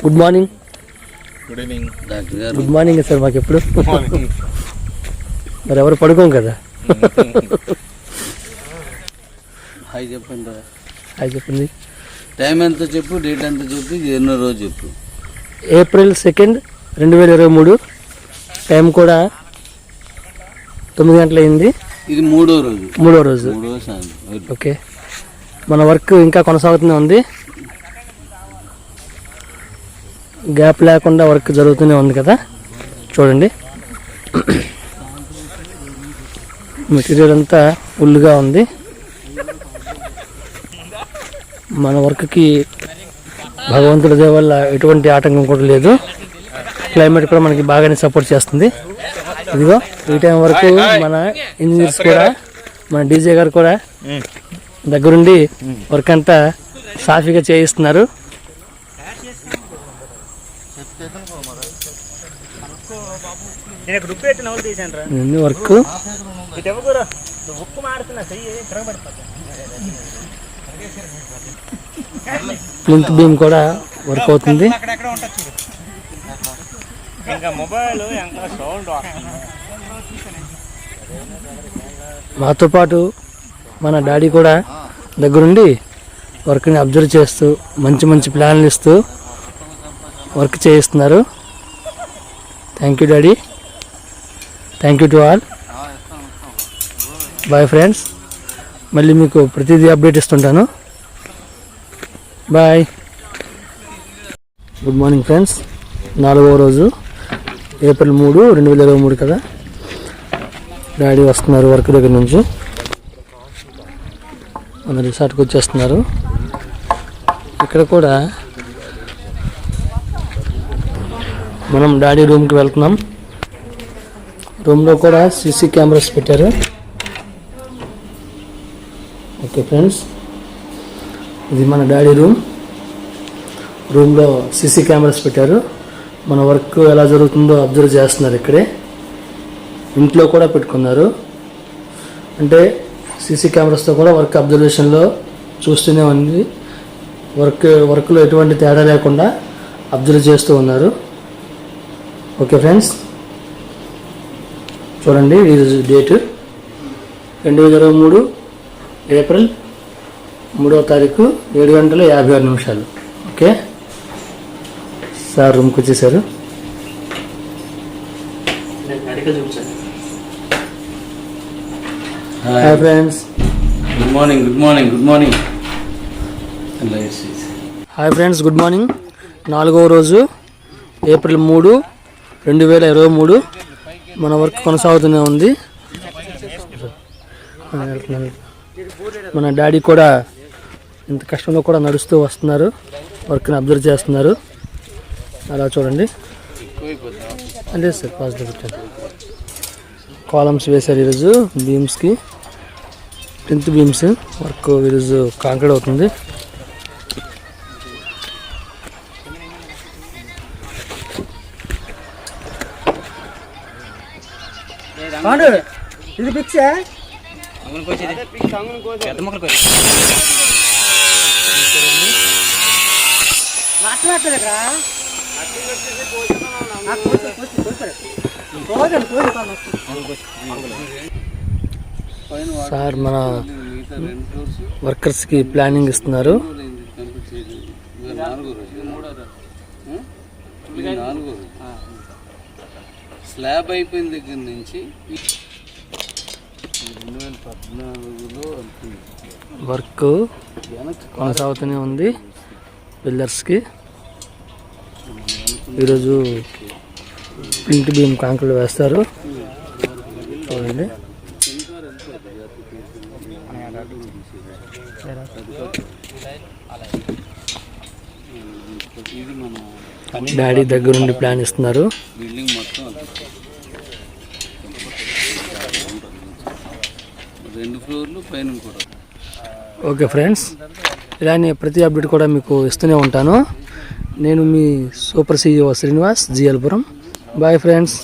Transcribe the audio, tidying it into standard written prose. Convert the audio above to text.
Good morning. Good evening doctor గారు. Good morning sir. మాకు ఎప్పుడు మరి ఎవరు పడుకోం కదా. హాయ్ చెప్పండి. హాయ్ చెప్పండి. టైం ఎంత చెప్పు, డేట్ ఎంత చెప్పు, ఎన్నో రోజు చెప్పు. April 2nd, 2023. టైం కూడా 9 గంటలు అయింది. ఇది మూడో రోజు. మూడో రోజు. ఓకే, మన వర్క్ ఇంకా కొనసాగుతూనే ఉంది. గ్యాప్ లేకుండా వర్క్ జరుగుతూనే ఉంది కదా. చూడండి, మెటీరియల్ అంతా ఫుల్గా ఉంది. మన వర్క్కి భగవంతుడి దయ వల్ల ఎటువంటి ఆటంకం కూడా లేదు. క్లైమేట్ కూడా మనకి బాగానే సపోర్ట్ చేస్తుంది. ఇదిగో ఈ టైం వరకు మన ఇంజనీర్స్ కూడా, మన డీజే గారు కూడా దగ్గరుండి వర్క్ అంతా సాఫీగా చేయిస్తున్నారు. వర్క్ ప్లింత్ బీమ్ కూడా వర్క్ అవుతుంది. మాతో పాటు మన డాడీ కూడా దగ్గరుండి వర్క్ని అబ్జర్వ్ చేస్తూ మంచి మంచి ప్లాన్లు ఇస్తూ వర్క్ చేయిస్తున్నారు. Thank you daddy. Thank you to all. Bye friends. మళ్ళీ మీకు ప్రతిదీ అప్డేట్ ఇస్తుంటాను. బాయ్. Good morning friends. 4వ రోజు, April 3, 2023 కదా. డాడీ వస్తున్నారు వర్క్ దగ్గర నుంచి. మన రిసార్ట్కి వచ్చేస్తున్నారు. ఇక్కడ కూడా మనం డాడీ రూమ్కి వెళ్తున్నాం. రూమ్లో కూడా సీసీ కెమెరాస్ పెట్టారు. ఓకే ఫ్రెండ్స్, ఇది మన డాడీ రూమ్లో సీసీ కెమెరాస్ పెట్టారు. మన వర్క్ ఎలా జరుగుతుందో అబ్జర్వ్ చేస్తున్నారు. ఇక్కడే ఇంట్లో కూడా పెట్టుకున్నారు. అంటే సీసీ కెమెరాస్తో కూడా వర్క్ అబ్జర్వేషన్లో చూస్తూనే ఉంది. వర్క్లో ఎటువంటి తేడా లేకుండా అబ్జర్వ్ చేస్తూ ఉన్నారు. ఓకే ఫ్రెండ్స్, చూడండి ఈరోజు డేటు 2023 April 3వ తారీఖు 7:56. ఓకే సార్ రూమ్కి వచ్చేసారు. Hi friends. Good morning. Good morning. Good morning. Hi friends, good morning. 4వ రోజు, April 3, 2023. మన వర్క్ కొనసాగుతూనే ఉంది. మన డాడీ కూడా ఇంత కష్టంలో కూడా నడుస్తూ వస్తున్నారు. వర్క్ని అబ్జర్వ్ చేస్తున్నారు. అలా చూడండి. అంటే సార్ పాజిటివ్ పెట్టారు. కాలమ్స్ వేశారు ఈరోజు బీమ్స్కి. 10th బీమ్స్ వర్క్ ఈరోజు కాంక్రీట్ అవుతుంది. ఇది పిక్స్ సార్ మన వర్కర్స్కి ప్లానింగ్ ఇస్తున్నారు. స్లాబ్ అయిపోయిన దగ్గర నుంచి 2014లో వర్క్ కొనసాగుతూనే ఉంది. పిల్లర్స్కి ఈరోజు ప్లింత్ బీమ్ కాంక్రీట్ వేస్తారు. చూడండి, డాడీ దగ్గరుండి ప్లాన్ ఇస్తున్నారు. బిల్డింగ్ మొత్తం 2 ఫ్లోర్లు పైన కూడా. ఓకే ఫ్రెండ్స్, ఇలానే ప్రతి అప్డేట్ కూడా మీకు ఇస్తూనే ఉంటాను. నేను మీ super CEO Srinivas, GLPuram. Bye friends.